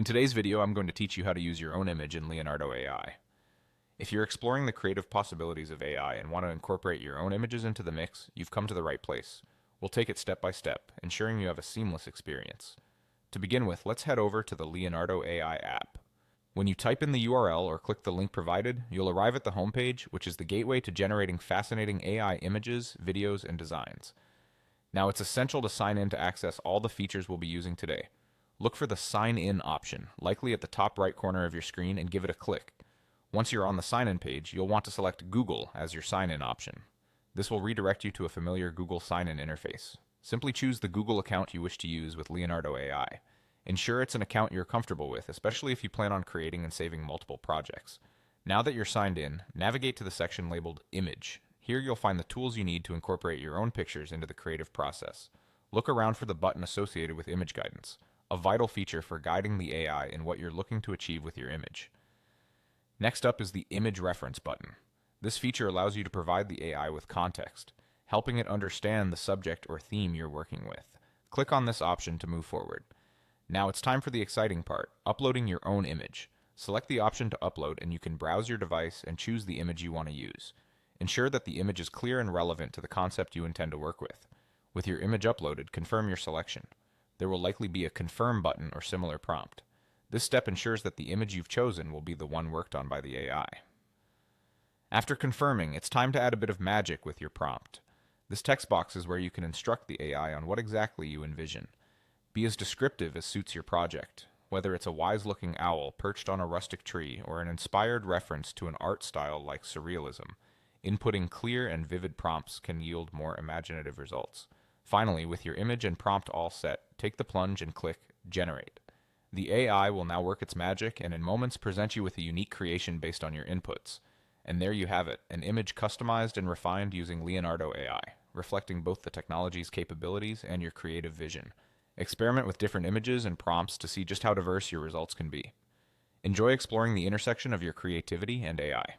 In today's video, I'm going to teach you how to use your own image in Leonardo AI. If you're exploring the creative possibilities of AI and want to incorporate your own images into the mix, you've come to the right place. We'll take it step by step, ensuring you have a seamless experience. To begin with, let's head over to the Leonardo AI app. When you type in the URL or click the link provided, you'll arrive at the homepage, which is the gateway to generating fascinating AI images, videos, and designs. Now, it's essential to sign in to access all the features we'll be using today. Look for the Sign In option, likely at the top right corner of your screen, and give it a click. Once you're on the sign-in page, you'll want to select Google as your sign-in option. This will redirect you to a familiar Google sign-in interface. Simply choose the Google account you wish to use with Leonardo AI. Ensure it's an account you're comfortable with, especially if you plan on creating and saving multiple projects. Now that you're signed in, navigate to the section labeled Image. Here you'll find the tools you need to incorporate your own pictures into the creative process. Look around for the button associated with image guidance, a vital feature for guiding the AI in what you're looking to achieve with your image. Next up is the Image Reference button. This feature allows you to provide the AI with context, helping it understand the subject or theme you're working with. Click on this option to move forward. Now it's time for the exciting part, uploading your own image. Select the option to upload and you can browse your device and choose the image you want to use. Ensure that the image is clear and relevant to the concept you intend to work with. With your image uploaded, confirm your selection. There will likely be a Confirm button or similar prompt. This step ensures that the image you've chosen will be the one worked on by the AI. After confirming, it's time to add a bit of magic with your prompt. This text box is where you can instruct the AI on what exactly you envision. Be as descriptive as suits your project, whether it's a wise-looking owl perched on a rustic tree or an inspired reference to an art style like surrealism. Inputting clear and vivid prompts can yield more imaginative results. Finally, with your image and prompt all set, take the plunge and click Generate. The AI will now work its magic and in moments present you with a unique creation based on your inputs. And there you have it, an image customized and refined using Leonardo AI, reflecting both the technology's capabilities and your creative vision. Experiment with different images and prompts to see just how diverse your results can be. Enjoy exploring the intersection of your creativity and AI.